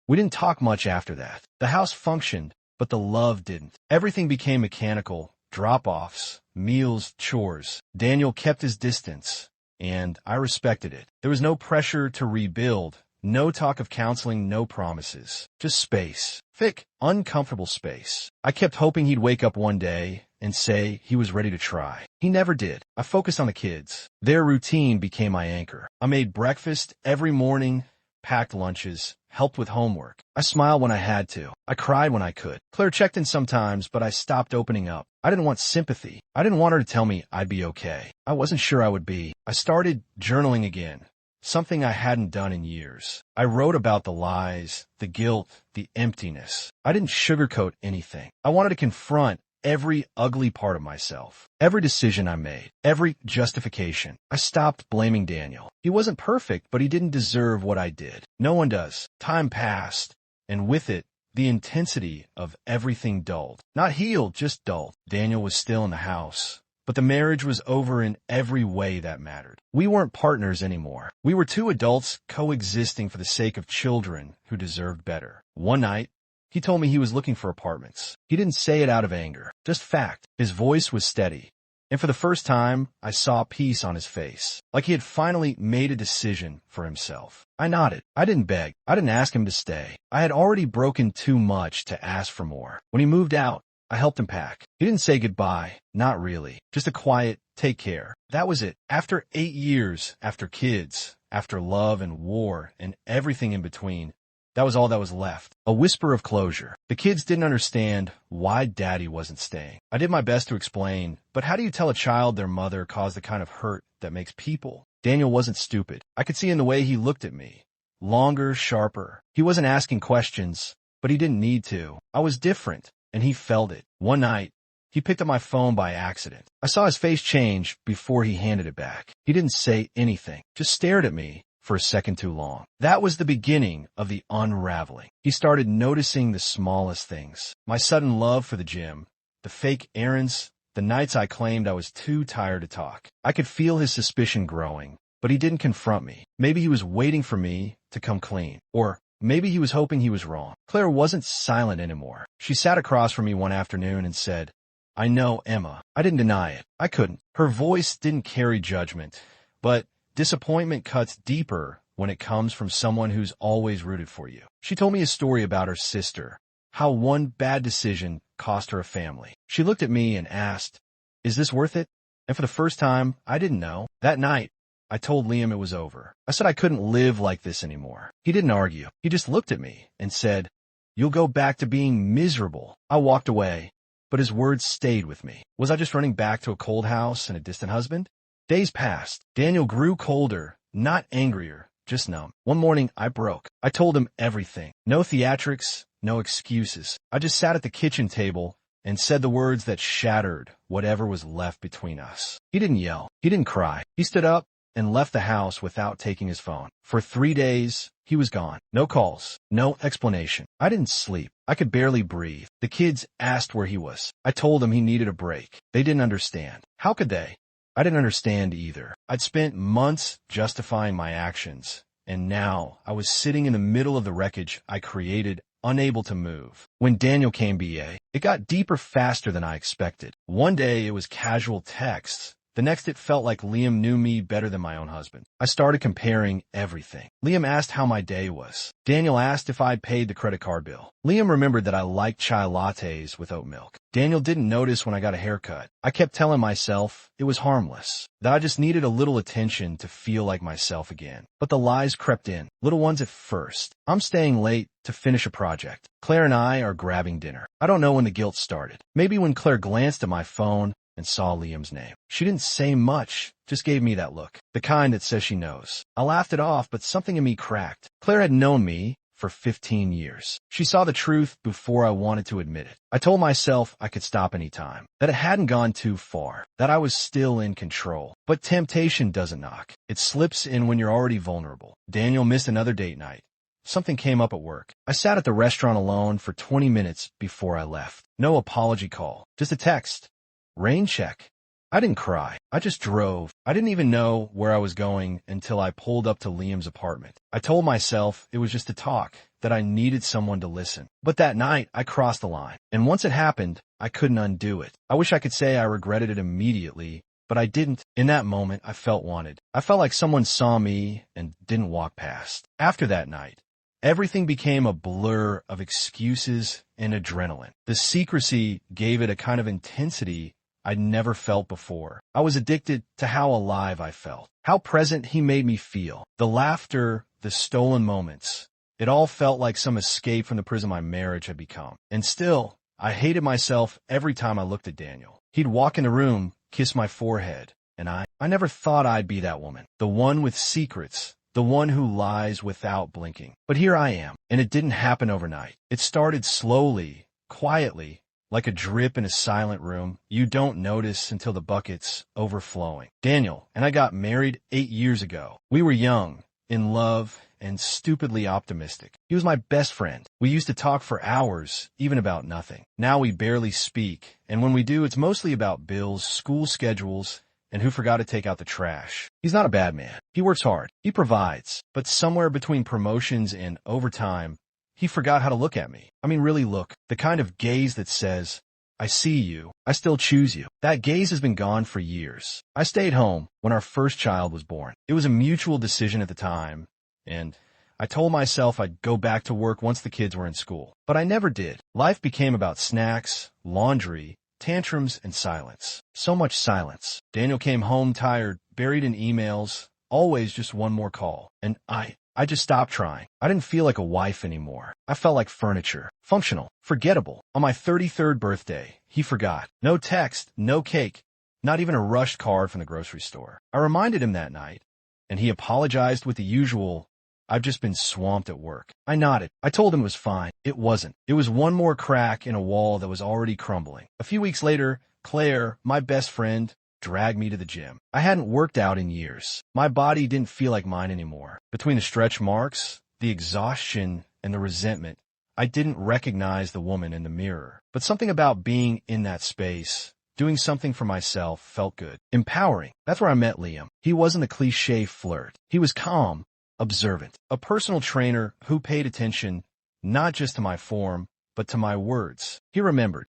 We didn't talk much after that. The house functioned, but the love didn't. Everything became mechanical, drop-offs, meals, chores. Daniel kept his distance, and I respected it. There was no pressure to rebuild, no talk of counseling, no promises. Just space. Thick, uncomfortable space. I kept hoping he'd wake up one day and say he was ready to try. He never did. I focused on the kids. Their routine became my anchor. I made breakfast every morning, packed lunches, helped with homework. I smiled when I had to. I cried when I could. Claire checked in sometimes, but I stopped opening up. I didn't want sympathy. I didn't want her to tell me I'd be okay. I wasn't sure I would be. I started journaling again, something I hadn't done in years. I wrote about the lies, the guilt, the emptiness. I didn't sugarcoat anything. I wanted to confront every ugly part of myself, every decision I made, every justification. I stopped blaming Daniel. He wasn't perfect, but he didn't deserve what I did. No one does. Time passed, and with it, the intensity of everything dulled. Not healed, just dulled. Daniel was still in the house, but the marriage was over in every way that mattered. We weren't partners anymore. We were two adults coexisting for the sake of children who deserved better. One night, he told me he was looking for apartments. He didn't say it out of anger, just fact. His voice was steady, and for the first time, I saw peace on his face, like he had finally made a decision for himself. I nodded. I didn't beg. I didn't ask him to stay. I had already broken too much to ask for more. When he moved out, I helped him pack. He didn't say goodbye, not really, just a quiet, take care. That was it. After 8 years, after kids, after love and war and everything in between, that was all that was left. A whisper of closure. The kids didn't understand why Daddy wasn't staying. I did my best to explain, but how do you tell a child their mother caused the kind of hurt that makes people? Daniel wasn't stupid. I could see in the way he looked at me. Longer, sharper. He wasn't asking questions, but he didn't need to. I was different, and he felt it. One night, he picked up my phone by accident. I saw his face change before he handed it back. He didn't say anything, just stared at me for a second too long. That was the beginning of the unraveling. He started noticing the smallest things. My sudden love for the gym, the fake errands, the nights I claimed I was too tired to talk. I could feel his suspicion growing, but he didn't confront me. Maybe he was waiting for me to come clean. Or maybe he was hoping he was wrong. Claire wasn't silent anymore. She sat across from me one afternoon and said, "I know, Emma." I didn't deny it. I couldn't. Her voice didn't carry judgment, but disappointment cuts deeper when it comes from someone who's always rooted for you. She told me a story about her sister, how one bad decision cost her a family. She looked at me and asked, "Is this worth it?" And for the first time, I didn't know. That night, I told Liam it was over. I said I couldn't live like this anymore. He didn't argue. He just looked at me and said, "You'll go back to being miserable." I walked away, but his words stayed with me. Was I just running back to a cold house and a distant husband? Days passed. Daniel grew colder, not angrier, just numb. One morning, I broke. I told him everything. No theatrics, no excuses. I just sat at the kitchen table and said the words that shattered whatever was left between us. He didn't yell. He didn't cry. He stood up and left the house without taking his phone. For 3 days, he was gone. No calls, no explanation. I didn't sleep. I could barely breathe. The kids asked where he was. I told them he needed a break. They didn't understand. How could they? I didn't understand either. I'd spent months justifying my actions, and now I was sitting in the middle of the wreckage I created, unable to move. When Daniel came BA, it got deeper faster than I expected. One day it was casual texts. The next it felt like Liam knew me better than my own husband. I started comparing everything. Liam asked how my day was. Daniel asked if I'd paid the credit card bill. Liam remembered that I liked chai lattes with oat milk. Daniel didn't notice when I got a haircut. I kept telling myself it was harmless, that I just needed a little attention to feel like myself again. But the lies crept in, little ones at first. I'm staying late to finish a project. Claire and I are grabbing dinner. I don't know when the guilt started. Maybe when Claire glanced at my phone and saw Liam's name. She didn't say much, just gave me that look, the kind that says she knows. I laughed it off, but something in me cracked. Claire had known me for 15 years. She saw the truth before I wanted to admit it. I told myself I could stop any time, that it hadn't gone too far, that I was still in control. But temptation doesn't knock. It slips in when you're already vulnerable. Daniel missed another date night. Something came up at work. I sat at the restaurant alone for 20 minutes before I left. No apology call, just a text. Rain check. I didn't cry. I just drove. I didn't even know where I was going until I pulled up to Liam's apartment. I told myself it was just a talk, that I needed someone to listen. But that night, I crossed the line. And once it happened, I couldn't undo it. I wish I could say I regretted it immediately, but I didn't. In that moment, I felt wanted. I felt like someone saw me and didn't walk past. After that night, everything became a blur of excuses and adrenaline. The secrecy gave it a kind of intensity I'd never felt before. I was addicted to how alive I felt, how present he made me feel. The laughter, the stolen moments, it all felt like some escape from the prison my marriage had become. And still, I hated myself every time I looked at Daniel. He'd walk in the room, kiss my forehead, and I never thought I'd be that woman. The one with secrets, the one who lies without blinking. But here I am, and it didn't happen overnight. It started slowly, quietly, like a drip in a silent room you don't notice until the bucket's overflowing. Daniel and I got married 8 years ago. We were young, in love, and stupidly optimistic. He was my best friend. We used to talk for hours, even about nothing. Now we barely speak, and when we do, it's mostly about bills, school schedules, and who forgot to take out the trash. He's not a bad man. He works hard. He provides. But somewhere between promotions and overtime, he forgot how to look at me. I mean, really look. The kind of gaze that says, I see you. I still choose you. That gaze has been gone for years. I stayed home when our first child was born. It was a mutual decision at the time, and I told myself I'd go back to work once the kids were in school. But I never did. Life became about snacks, laundry, tantrums, and silence. So much silence. Daniel came home tired, buried in emails, always just one more call. And I just stopped trying. I didn't feel like a wife anymore. I felt like furniture. Functional. Forgettable. On my 33rd birthday, he forgot. No text, no cake, not even a rushed card from the grocery store. I reminded him that night, and he apologized with the usual, I've just been swamped at work. I nodded. I told him it was fine. It wasn't. It was one more crack in a wall that was already crumbling. A few weeks later, Claire, my best friend, dragged me to the gym. I hadn't worked out in years. My body didn't feel like mine anymore. Between the stretch marks, the exhaustion, and the resentment, I didn't recognize the woman in the mirror. But something about being in that space, doing something for myself, felt good. Empowering. That's where I met Liam. He wasn't a cliché flirt. He was calm, observant, a personal trainer who paid attention not just to my form, but to my words. He remembered,